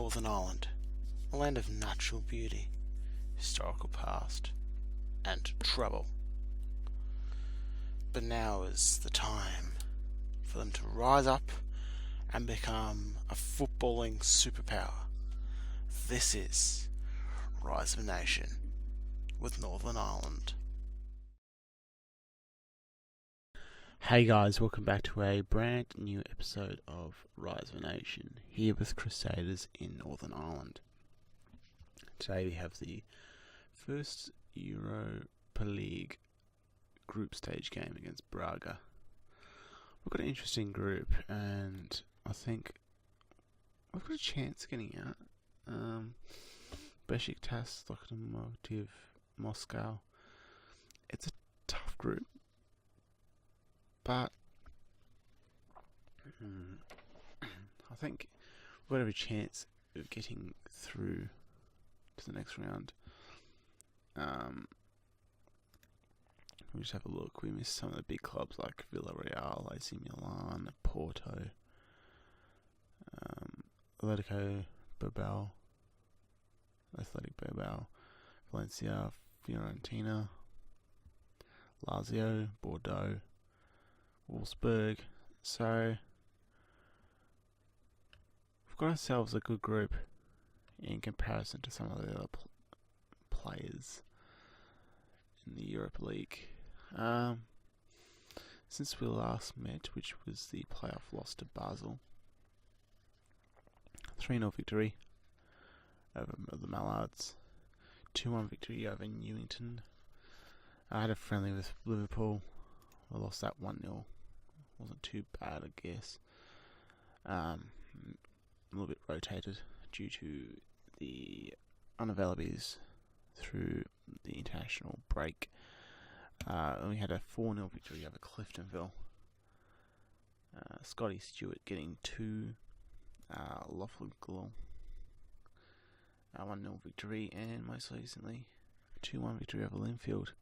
Northern Ireland, a land of natural beauty, historical past, and trouble. But now is the time for them to rise up and become a footballing superpower. This is Rise of a Nation with Northern Ireland. Hey guys, welcome back to a brand new episode of Rise of a Nation, here with Crusaders in Northern Ireland. Today we have the first Europa League group stage game against Braga. We've got an interesting group, and I think we've got a chance of getting out. Besiktas, Lokomotiv, Moscow. It's a tough group, but I think we've got a chance of getting through to the next round. We just have a look. We missed some of the big clubs like Villarreal, AC Milan, Porto, Athletic Bilbao, Valencia, Fiorentina, Lazio, Bordeaux, Wolfsburg. So we've got ourselves a good group in comparison to some of the other players in the Europa League. Since we last met, which was the playoff loss to Basel, 3-0 victory over the Mallards, 2-1 victory over Newington. I had a friendly with Liverpool. I lost that 1-0. Wasn't too bad, I guess. A little bit rotated due to the unavailabilities through the international break. And we had a 4-0 victory over Cliftonville. Scotty Stewart getting 2. Loughlingle 1-0 victory, and most recently 2-1 victory over Linfield.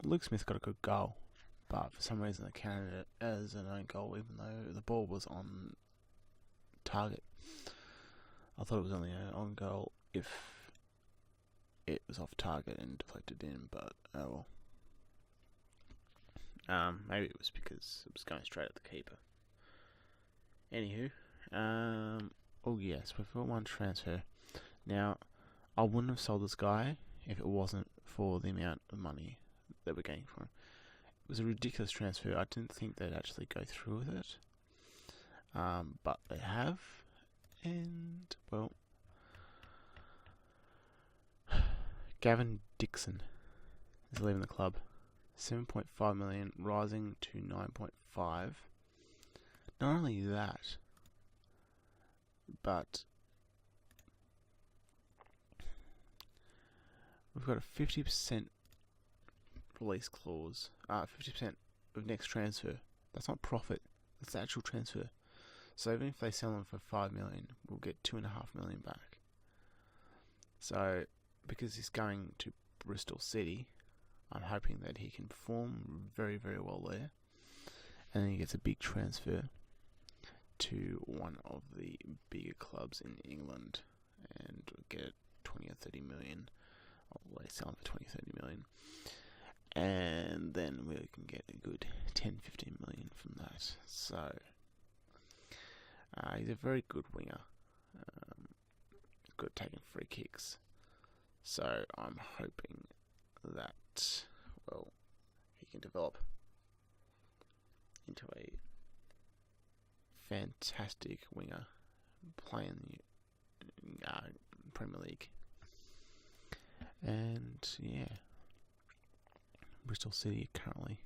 Luke Smith got a good goal, but for some reason they counted it as an own goal even though the ball was on target. I thought it was only an own goal if it was off target and deflected in, but oh well. Maybe it was because it was going straight at the keeper. Anywho, oh yes, we've got one transfer. Now, I wouldn't have sold this guy if it wasn't for the amount of money that we're getting for him. It was a ridiculous transfer. I didn't think they'd actually go through with it, but they have, and well, Gavin Dixon is leaving the club. 7.5 million, rising to 9.5. Not only that, but we've got a 50% release clause. 50% of next transfer. That's not profit. That's the actual transfer. So even if they sell him for 5 million, we'll get 2.5 million back. So because he's going to Bristol City, I'm hoping that he can perform very, very well there, and then he gets a big transfer to one of the bigger clubs in England and get 20 or 30 million. They sell him for 20 or 30 million, and then we can get a good 10, 15 million from that. So he's a very good winger, good at taking free kicks. So I'm hoping that, well, he can develop into a fantastic winger playing the Premier League. And yeah, Bristol City currently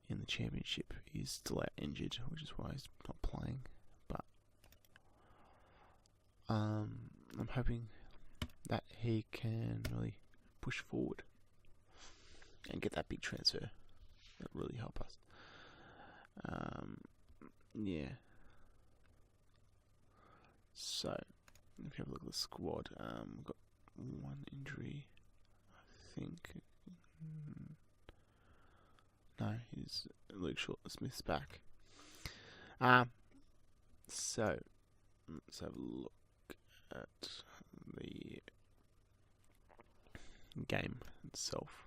in the Championship. He's still out injured, which is why he's not playing. But I'm hoping that he can really push forward and get that big transfer. That'll really help us. Yeah. So, if you have a look at the squad, we've got one injury, I think. No, he's Luke Smith's back. So let's have a look at the game itself.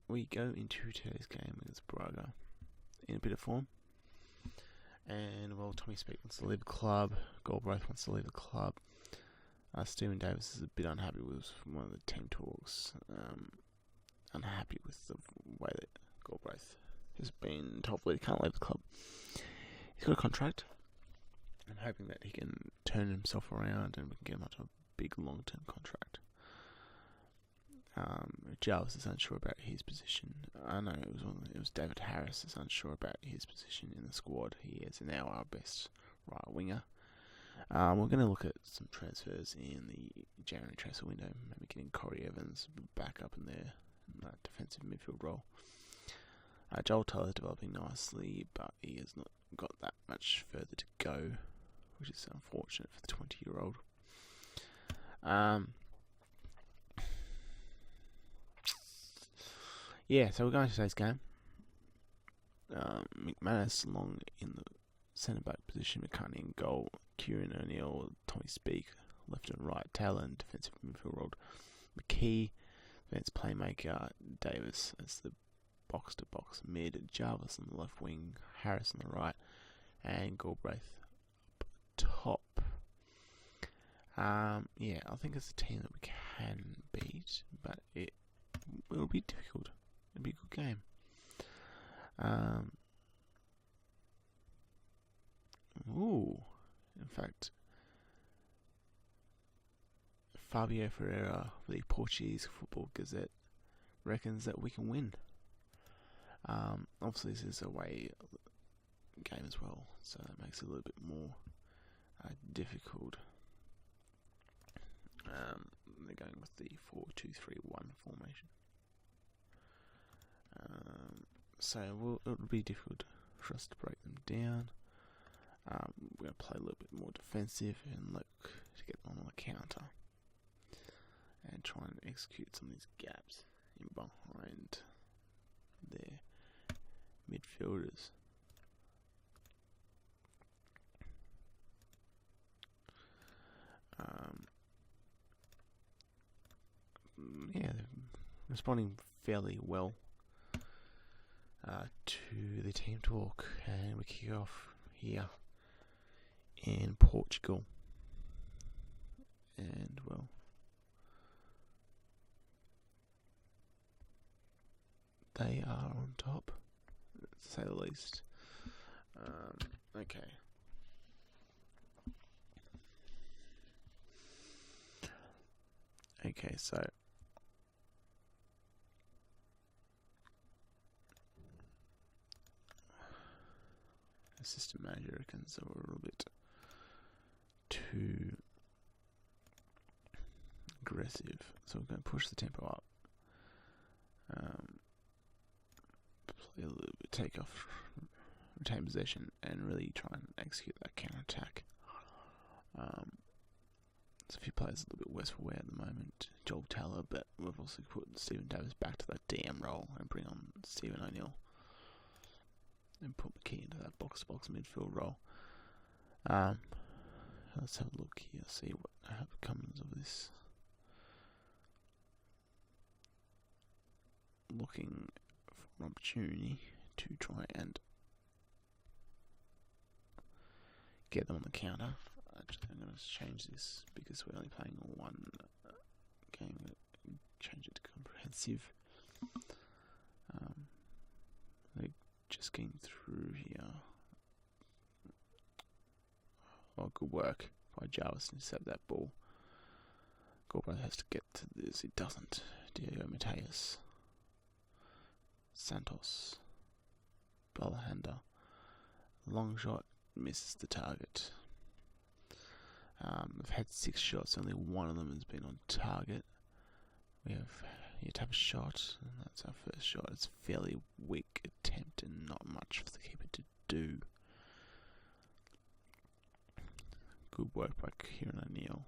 We go into today's game against Braga in a bit of form. And, well, Tommy Speak wants to leave the club. Galbraith wants to leave the club. Stephen Davis is a bit unhappy with one of the team talks. Unhappy with the way that Galbraith has been told that he can't leave the club. He's got a contract. I'm hoping that he can turn himself around and we can get him onto a big long-term contract. Jarvis is unsure about his position. I know it was David Harris is unsure about his position in the squad. He is now our best right winger. We're going to look at some transfers in the January transfer window. Maybe getting Corey Evans back up in there in that defensive midfield role. Joel Taylor's developing nicely, but he has not got that much further to go, which is unfortunate for the 20-year-old. So we're going to today's game. McManus Long in the centre-back position, McCartney in goal, Kieran O'Neill, Tommy Speak, left and right, Taylor in defensive midfield role, McKee, advanced playmaker, Davis as the box-to-box mid, Jarvis on the left wing, Harris on the right, and Galbraith up top. I think it's a team that we can beat, but it'll be difficult. It'll be a good game. In fact, Fabio Ferreira for the Portuguese Football Gazette reckons that we can win. Obviously this is a away game as well, so that makes it a little bit more difficult. They're going with the 4-2-3-1 formation. So it'll be difficult for us to break them down. We're going to play a little bit more defensive and look to get them on the counter and try and execute some of these gaps in behind their midfielders. They're responding fairly well to the team talk, and we kick off here in Portugal. And, well, they are on top, to say the least. Okay. Okay, so assistant manager reckons they were a little bit too aggressive, so we're going to push the tempo up. Play a little bit, take off, retain possession, and really try and execute that counter attack. There's a few players a little bit worse for wear at the moment. Joel Taylor, but we've also put Stephen Davis back to that DM role and bring on Stephen O'Neill and put McKee into that box-to-box midfield role. Let's have a look here, see what comes of this. Looking for an opportunity to try and get them on the counter. Actually, I'm going to change this because we're only playing one game. Change it to comprehensive. Just getting through here. Oh, good work by Jarvis to intercept that ball. Galbraith has to get to this. It doesn't. Diego Mateus. Santos. Balahanda. Long shot. Misses the target. We've had 6 shots. Only one of them has been on target. We have yet to have a shot, and that's our first shot. It's a fairly weak attempt and not much for the keeper to do. Good work by Kieran O'Neill.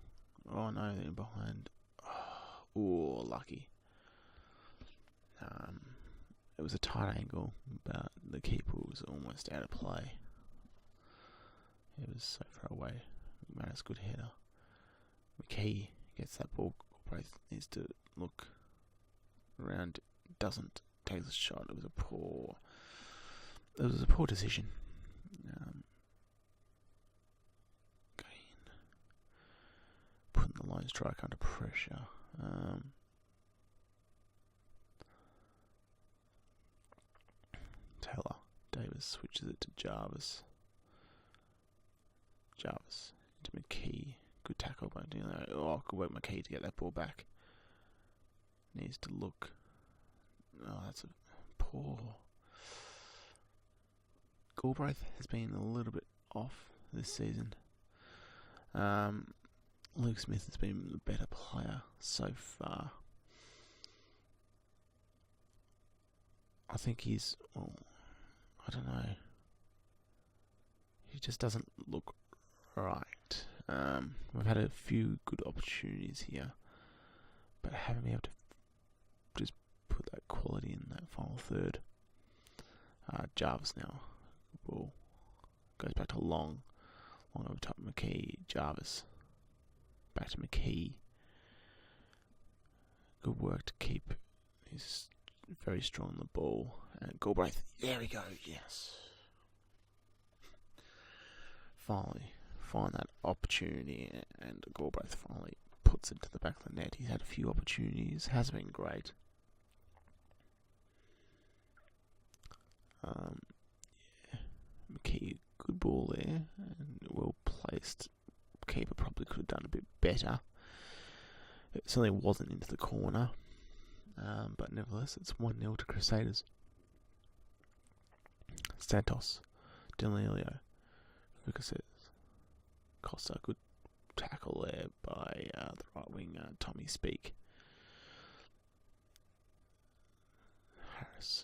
Oh no, they're behind. Oh, lucky. It was a tight angle, but the keeper was almost out of play. It was so far away. McManus, good header. McKee gets that ball. Galbraith needs to look around. Doesn't take the shot. It was a poor decision. Putting the line strike under pressure. Taylor. Davis switches it to Jarvis. Jarvis into McKee. Good tackle by Dino. Oh, good work McKee to get that ball back. Needs to look. Oh, that's a poor. Galbraith has been a little bit off this season. Luke Smith has been the better player so far. I think he's, I don't know. He just doesn't look right. We've had a few good opportunities here, but haven't been able to just put that quality in that final third. Jarvis now. Ball goes back to Long over top McKee. Jarvis. Back to McKee. Good work to keep. He's very strong on the ball. And Galbraith. There we go. Yes. Finally find that opportunity, and Galbraith finally puts it to the back of the net. He's had a few opportunities. Has been great. McKee, good ball there, and well placed. Keeper probably could have done a bit better. It certainly wasn't into the corner, but nevertheless, it's 1-0 to Crusaders. Santos, Delilio, Fucases, Costa, good tackle there by the right wing, Tommy Speak. Harris,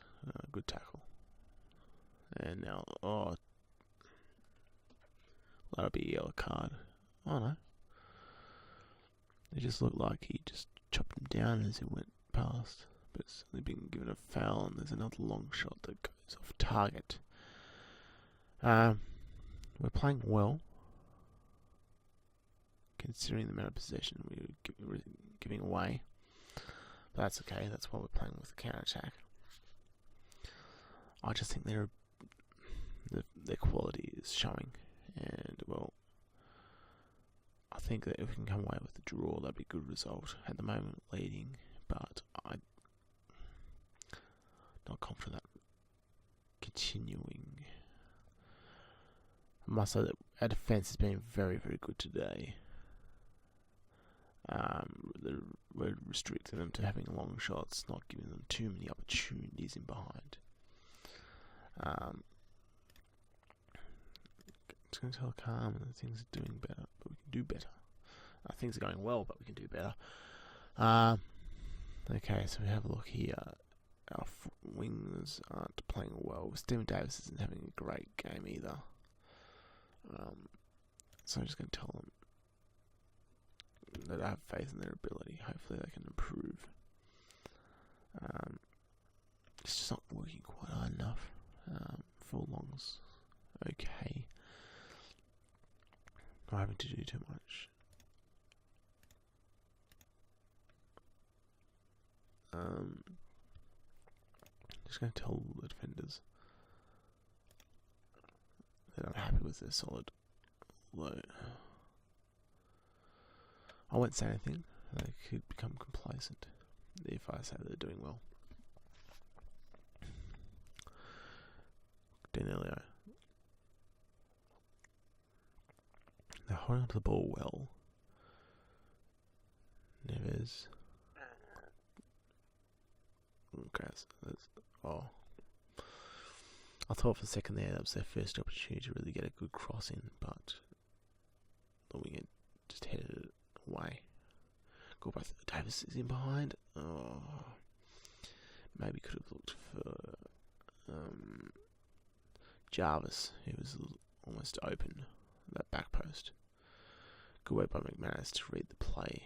good tackle. And now, that'll be a yellow card. Oh no. It just looked like he just chopped him down as he went past. But it's only been given a foul, and there's another long shot that goes off target. We're playing well, considering the amount of possession we were giving away. But that's okay, that's why we're playing with the counter-attack. I just think their quality is showing, and well, I think that if we can come away with a draw, that'd be a good result. At the moment, leading, but I'm not confident that continuing. I must say that our defence has been very, very good today. We're restricting them to having long shots, not giving them too many opportunities in behind. Just going to tell Calm that things are doing better, but we can do better. Things are going well, but we can do better. Okay, so we have a look here. Our wings aren't playing well. Stephen Davis isn't having a great game either. So I'm just going to tell them that I have faith in their ability. Hopefully they can improve. It's just not working quite hard enough. Full longs, okay. Not having to do too much. Just going to tell the defenders that I'm happy with their solid low. I won't say anything. They could become complacent if I say they're doing well. Danilio. They're holding onto the ball well. Neves. Okay, I thought for a second there that was their first opportunity to really get a good cross in, but the winger just headed it away. Galbraith. Davis is in behind. Maybe could have looked for Jarvis, who was almost open, that back post. Good work by McManus to read the play,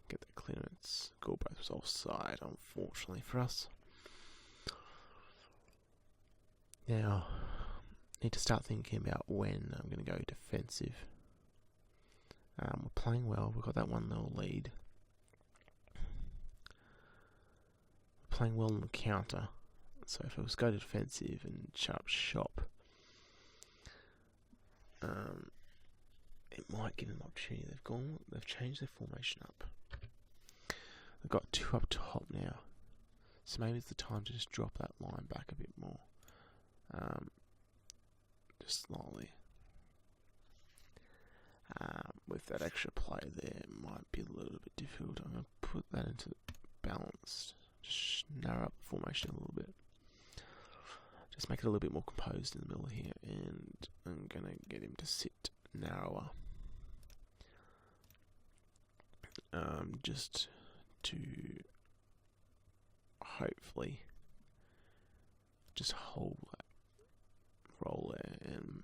get the clearance. Galbraith was offside, unfortunately for us. Now, need to start thinking about when I'm going to go defensive. We're playing well. We've got that 1-0 lead. We're playing well on the counter. So if I was go defensive and shut up shop, it might give them an opportunity. They've changed their formation up. They've got 2 up top now. So maybe it's the time to just drop that line back a bit more. Just slightly. With that extra player there, it might be a little bit difficult. I'm going to put that into balanced. Just narrow up the formation a little bit. Just make it a little bit more composed in the middle here. And I'm going to get him to sit narrower. Just to hopefully just hold that roll there, and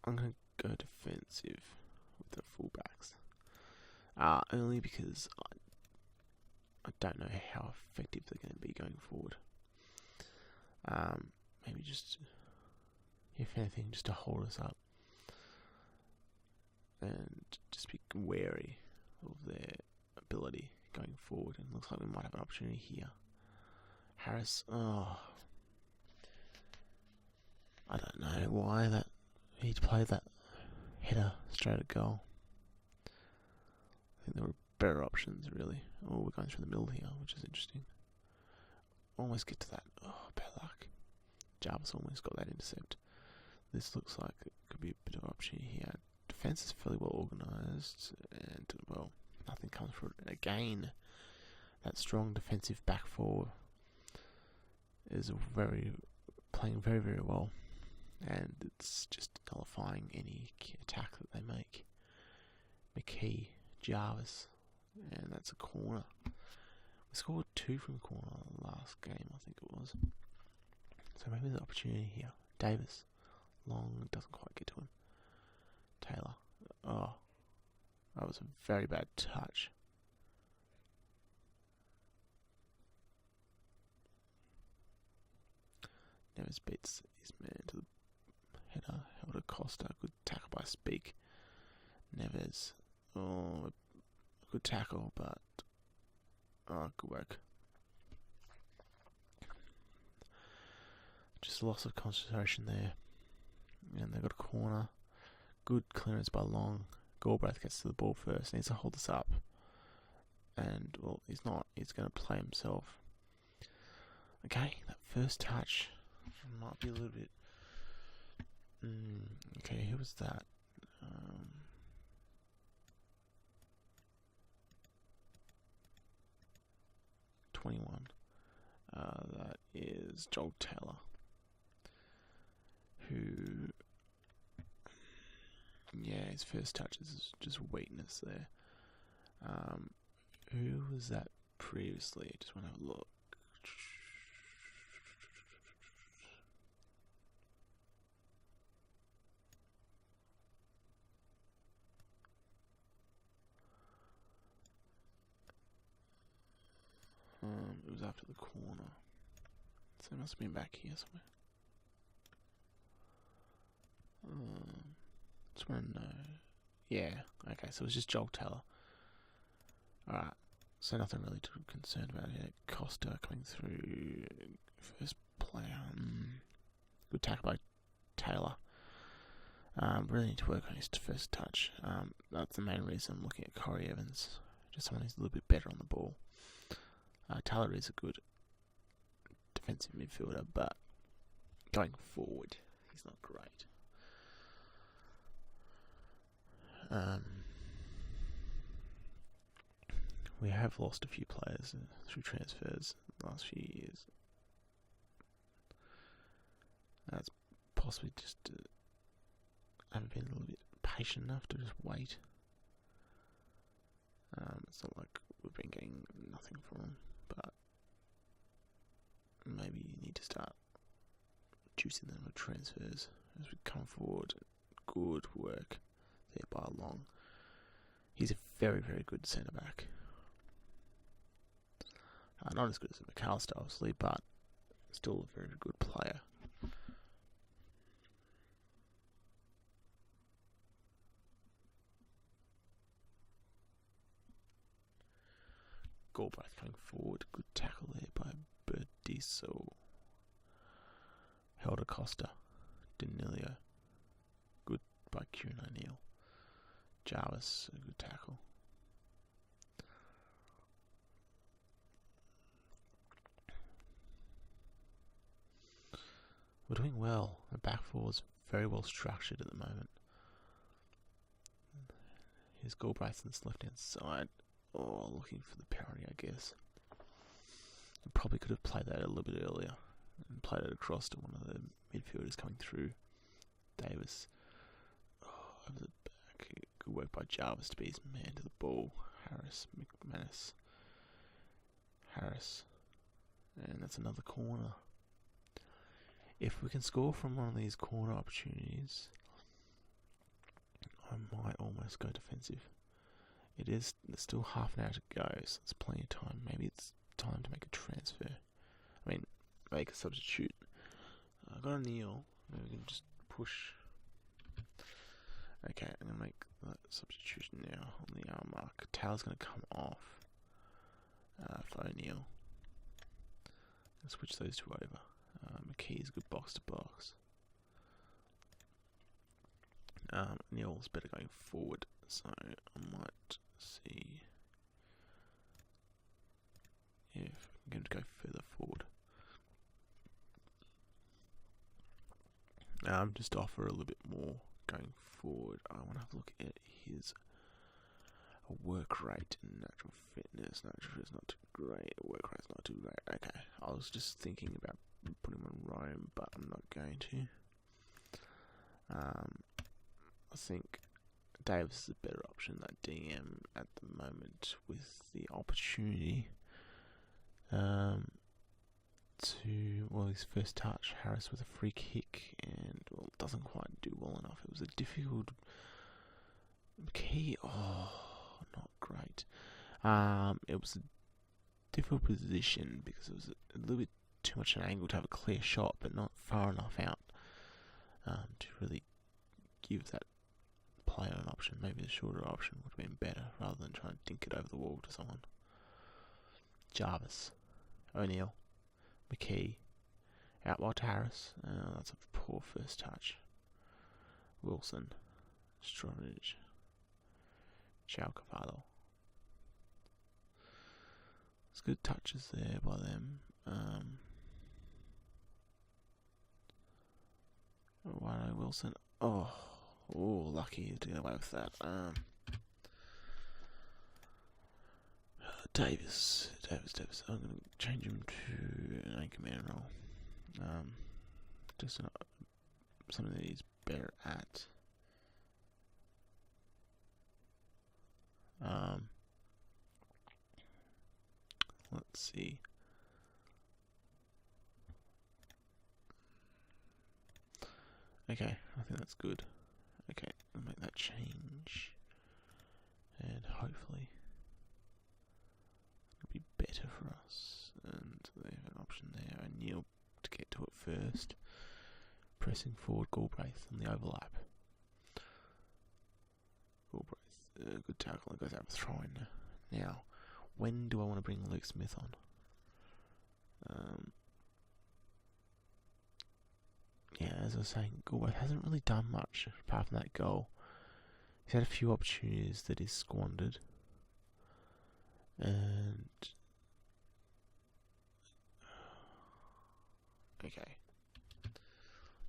I'm going to go defensive with the fullbacks, only because I don't know how effective they're going to be going forward. Maybe just, if anything, just to hold us up and just be wary of their ability going forward. And it looks like we might have an opportunity here. Harris, I don't know why that he played that header straight at goal. I think there were better options, really. Oh, we're going through the middle here, which is interesting. Almost get to that. Oh, bad luck. Jarvis almost got that intercept. This looks like it could be a bit of an opportunity here. Defense is fairly well organised, and well, nothing comes from it. Again, that strong defensive back four is playing very, very well, and it's just nullifying any attack that they make. McKee, Jarvis, and that's a corner. We scored 2 from corner last game, I think it was. So maybe there's an opportunity here. Davis, long, doesn't quite get to him. Taylor, oh, that was a very bad touch. Neves beats his man to the header. Held Costa, good tackle by Speak. Neves, oh, good tackle, but good work. Just a loss of concentration there. And they've got a corner. Good clearance by Long. Galbraith gets to the ball first. Needs to hold this up. And, well, he's not. He's going to play himself. Okay, that first touch might be a little bit... okay, who was that? 21. That is Joel Taylor. Who... yeah, his first touch is just weakness there. Who was that previously? Just want to have a look. It was after the corner. So it must have been back here somewhere. Just want to know. Yeah, okay, so it was just Joel Taylor. Alright, so nothing really to be concerned about here. Costa coming through. First player. Good tackle by Taylor. Really need to work on his first touch. That's the main reason I'm looking at Corey Evans. Just someone who's a little bit better on the ball. Taylor is a good defensive midfielder, but going forward, he's not great. We have lost a few players through transfers in the last few years. That's possibly just haven't been a little bit patient enough to just wait. It's not like we've been getting nothing from them, but maybe you need to start juicing them with transfers as we come forward. Good work there by Long. He's a very, very good centre back. Not as good as McAllister, obviously, but Still a very good player. Galbraith coming forward. Good tackle there by Berdiso. Helder Costa. Danilio. Good by Kieran O'Neill. Jarvis, a good tackle. We're doing well. The back four is very well structured at the moment. Here's Galbraith on this left hand side. Oh, looking for the parity, I guess. I probably could have played that a little bit earlier and played it across to one of the midfielders coming through. Davis. Oh, over the back. Good work by Jarvis to be his man to the ball. Harris, McManus. Harris. And that's another corner. If we can score from one of these corner opportunities, I might almost go defensive. There's still half an hour to go, so there's plenty of time. Maybe it's time to make a transfer. Make a substitute. I've got a Neil. Maybe we can just push. Okay, I'm going to make that substitution now on the hour mark. Taylor's going to come off for O'Neill. I'll switch those two over. McKee's good box to box. Neil's better going forward, so I might see if I'm going to go further forward. Just offer a little bit more going forward. I want to have a look at his work rate and natural fitness. Natural fitness not too great. Work rate's not too great. Okay, I was just thinking about putting him on Rome, but I'm not going to. I think Davis is a better option than DM at the moment with the opportunity his first touch, Harris with a free kick, and doesn't quite do well enough. It was a difficult key. Oh, not great. It was a difficult position because it was a little bit too much an angle to have a clear shot, but not far enough out to really give that player an option. Maybe the shorter option would have been better rather than trying to dink it over the wall to someone. Jarvis, O'Neill, McKee, out wide to Harris. That's a poor first touch. Wilson, Strovich, Chalcavallo. There's good touches there by them. Wano Wilson. Oh, lucky to get away with that. Davis. I'm going to change him to an anchorman role. Just something that he's better at. Let's see. Okay, I think that's good. Okay, I'll make that change. And hopefully it'll be better for us. And they have an option there. O'Neill to get to it first. Pressing forward Galbraith on the overlap. Galbraith, good tackle. It goes out with throwing. Now, when do I want to bring Luke Smith on? Yeah, as I was saying, Galbraith hasn't really done much apart from that goal. He's had a few opportunities that he's squandered. And okay.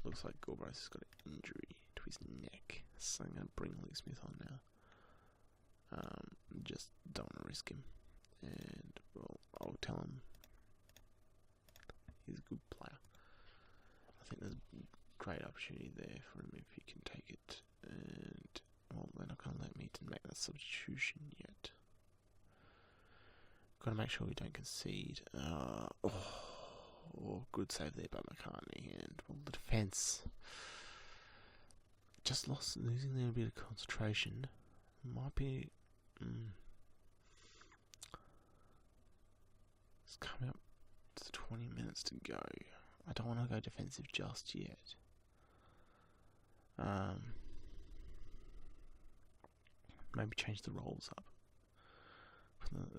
Looks like Galbraith has got an injury to his neck. So I'm going to bring Luke Smith on now. Just don't want to risk him. And, well, I'll tell him he's a good player. I think there's a great opportunity there for him if he can take it. And, well, they're not going to let me to make that substitution yet. Got to make sure we don't concede. Good save there by McCartney. And, well, the defence just losing there a bit of concentration. Might be. It's coming up It's 20 minutes to go. I don't want to go defensive just yet. Maybe change the roles up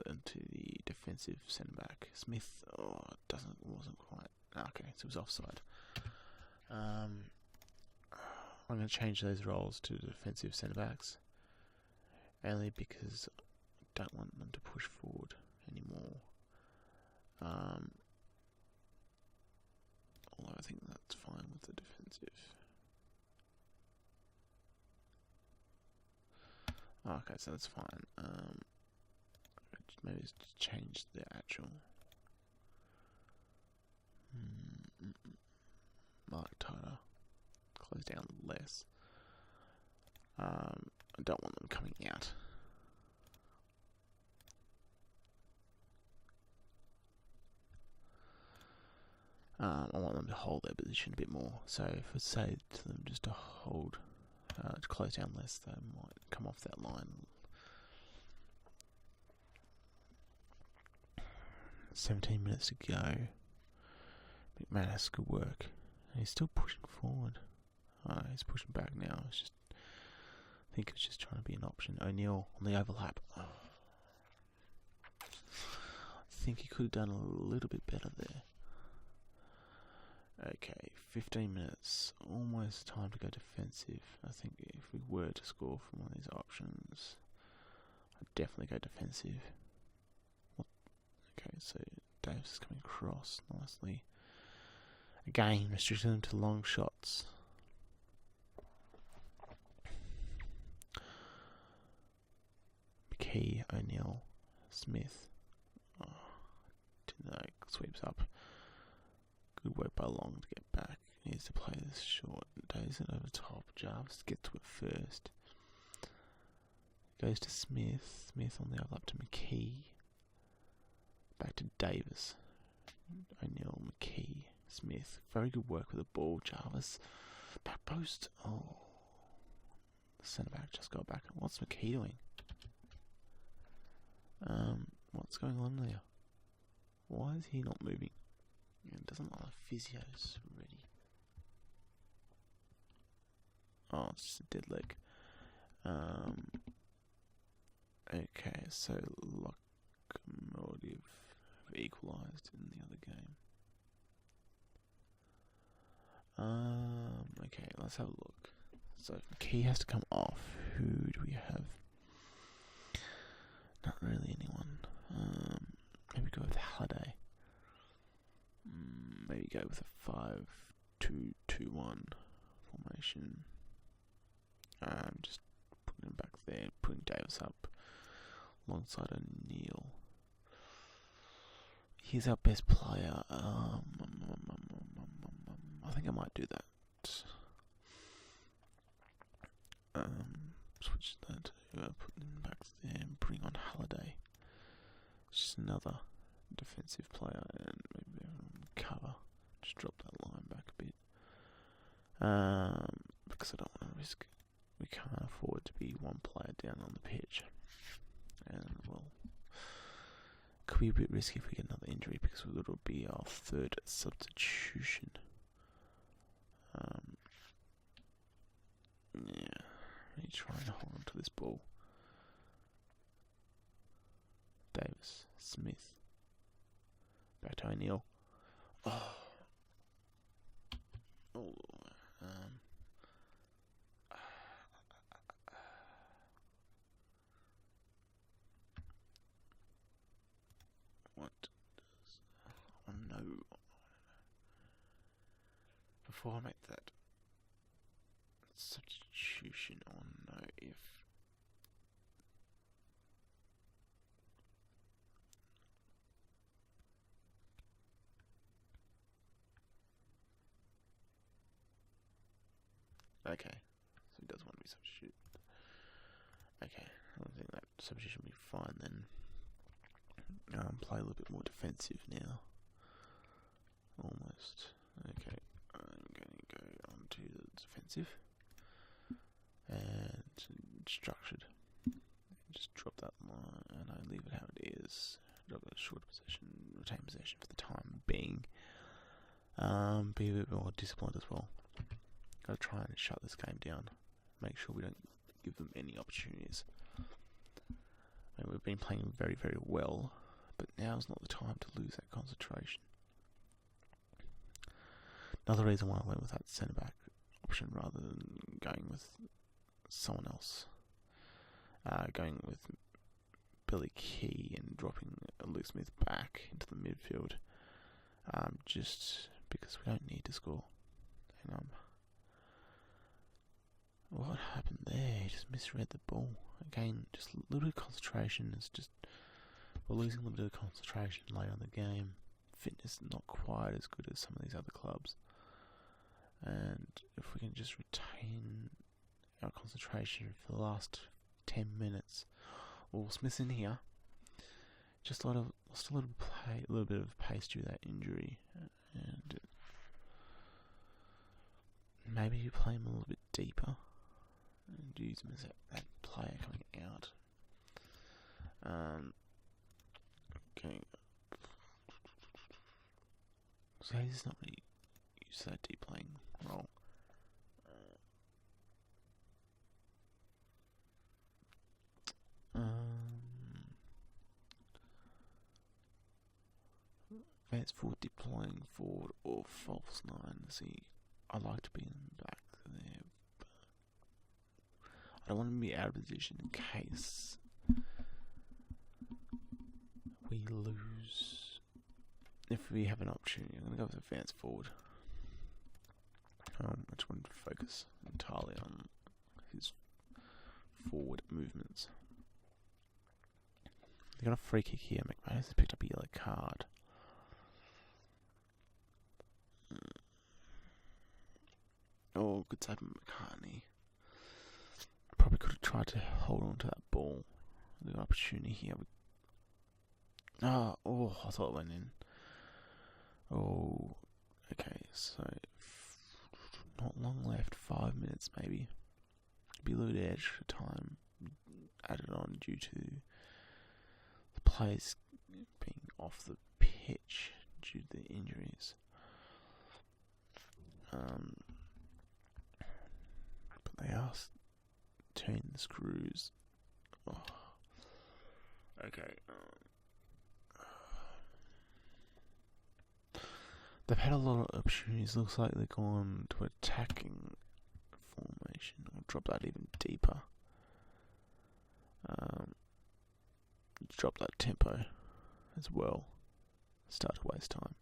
into the defensive centre back. Smith, wasn't quite. Okay, so it was offside. I'm going to change those roles to defensive centre backs, only because I don't want them to push forward anymore. Although I think that's fine with the defensive. Okay, so that's fine. Maybe just change the actual mark tighter, close down less. I don't want them coming out. I want them to hold their position a bit more. So if I say to them just to hold, to close down less, they might come off that line. 17 minutes to go. McManus, good work. And he's still pushing forward. He's pushing back now. I think it's just trying to be an option. O'Neill on the overlap. I think he could have done a little bit better there. Okay, 15 minutes. Almost time to go defensive. I think if we were to score from one of these options, I'd definitely go defensive. Okay, so Davis is coming across nicely. Again, restricting them to long shots. McKee, O'Neill, Smith. Didn't know, sweeps up. Good work by Long to get back. He needs to play this short. Days it over top. Jarvis gets to it first. Goes to Smith. Smith on the overlap to McKee. Back to Davis. O'Neill, McKee, Smith. Very good work with the ball. Jarvis. Back post. Oh. The centre back just got back. What's McKee doing? What's going on there? Why is he not moving? It doesn't look like physio's ready. Oh, it's just a dead leg. Okay, so Locomotive equalised in the other game. Okay, let's have a look. So if McKee has to come off, who do we have? Not really anyone. Maybe go with Halliday. Maybe go with a 5-2-2-1 formation. Just putting him back there, putting Davis up alongside O'Neill. He's our best player. I think I might do that. Switch that to putting him back there and putting on Halliday. Just another defensive player, and maybe cover. Just drop that line back a bit. Because I don't want to risk. We can't afford to be one player down on the pitch. And well, could be a bit risky if we get another injury, because it'll be our third substitution. Yeah, really trying to hold on to this ball. Davis, Smith, back to O'Neill. What does? Oh no! Before I make that substitution, oh no! If okay, so he does want to be substituted. Okay, I think that substitution will be fine then. Play a little bit more defensive now. Almost. Okay, I'm going to go on to the defensive. And structured. Just drop that line and I leave it how it is. Drop that short possession, retain possession for the time Be a bit more disciplined as well. Gotta try and shut this game down. Make sure we don't give them any opportunities. And we've been playing very, very well, but now's not the time to lose that concentration. Another reason why I went with that centre back option rather than going with someone else. Going with Billy Key and dropping Luke Smith back into the midfield. Just because we don't need to score. And what happened there? He just misread the ball. Again, just a little bit of concentration. We're losing a little bit of concentration later in the game. Fitness not quite as good as some of these other clubs. And if we can just retain our concentration for the last 10 minutes. Well, Smith's in here. Just lost a little bit of pace due to that injury. And maybe you play him a little bit deeper and use him as that player coming out. Okay. So he's not really used to that deep playing role. Advance forward, deploying forward, or false nine. See, I like to be in the back there, but I don't want to be out of position in case we lose. If we have an opportunity, I'm going to go with advance forward. I just want to focus entirely on his forward movements. They got a free kick here. McManus has picked up a yellow card. Oh, good save from McCartney. Probably could have tried to hold on to that ball. The opportunity here. I thought it went in. Oh, okay, so not long left, 5 minutes maybe. Be a little bit extra time added on due to the players being off the pitch due to the injuries. But they are turning the screws. Oh. Okay. They've had a lot of opportunities. Looks like they're gone to attacking formation. I'll drop that even deeper. Drop that tempo as well. Start to waste time.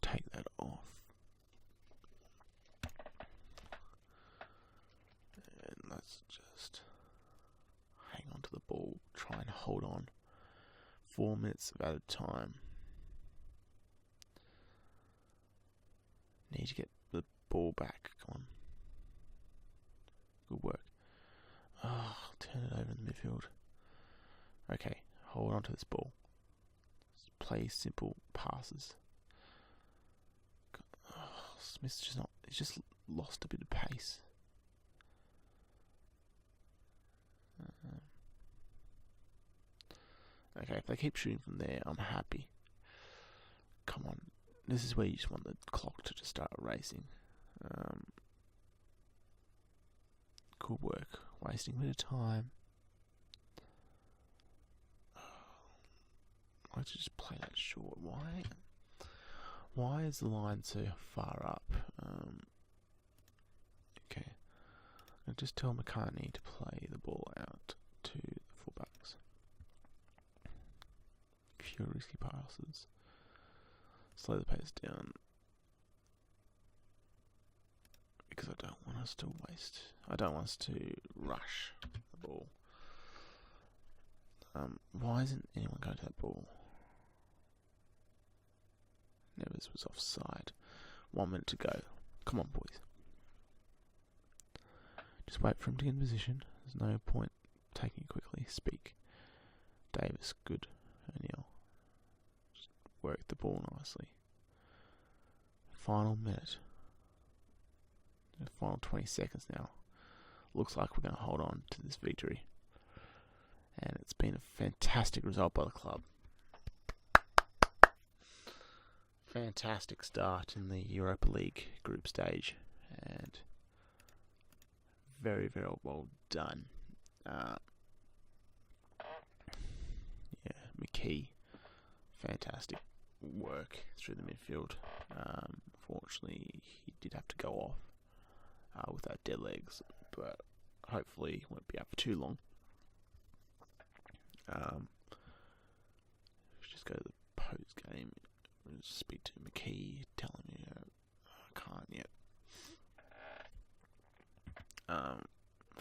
Take that off. And let's just hang on to the ball. Try and hold on. 4 minutes of added time. Need to get the ball back. Come on. Good work. Turn it over in the midfield. Okay, hold on to this ball. Just play simple passes. Smith's just not. He's just lost a bit of pace. Okay, if they keep shooting from there, I'm happy. Come on. This is where you just want the clock to just start racing. Good work. Wasting a bit of time. I like to just play that short. Why is the line so far up? Okay. I'll just tell McCartney to play the ball out to the fullbacks. Few risky passes. Slow the pace down. Because I don't want us to rush the ball. Why isn't anyone going to that ball? Nevers was offside. 1 minute to go. Come on, boys. Just wait for him to get in position. There's no point taking it quickly. Speak. Davis, good. O'Neill. Just work the ball nicely. final minute. The final 20 seconds now. Looks like we're going to hold on to this victory. And it's been a fantastic result by the club. Fantastic start in the Europa League group stage. And very, very well done. McKee, fantastic work through the midfield. Unfortunately, he did have to go off with that dead legs, but hopefully he won't be out for too long. Just go to the post game. Speak to McKee, tell him I can't yet.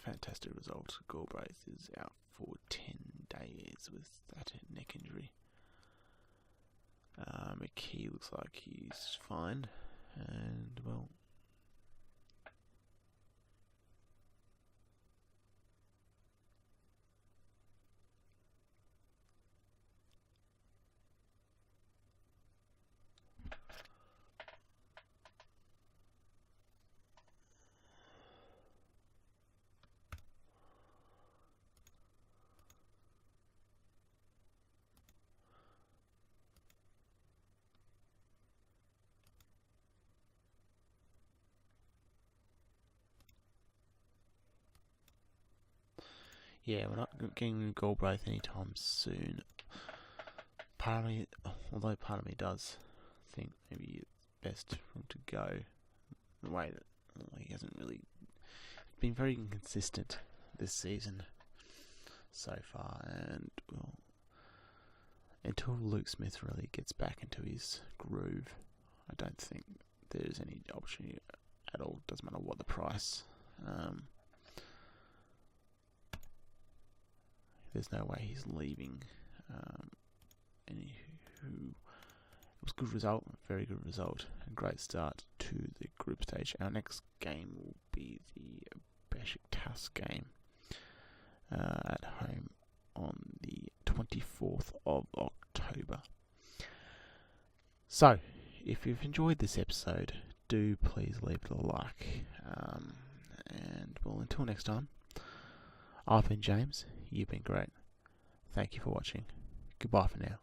Fantastic result. Galbraith is out for 10 days with that neck injury. McKee looks like he's fine, and well, yeah, we're not getting Galbraith anytime soon. Although part of me does think maybe it's best for him to go. The way that he hasn't really been very inconsistent this season so far, and well, until Luke Smith really gets back into his groove, I don't think there's any opportunity at all. Doesn't matter what the price. There's no way he's leaving. Anywho, it was a good result, very good result, a great start to the group stage. Our next game will be the Besiktas game at home on the 24th of October. So, if you've enjoyed this episode, do please leave it a like. And well, until next time, I've been James. You've been great. Thank you for watching. Goodbye for now.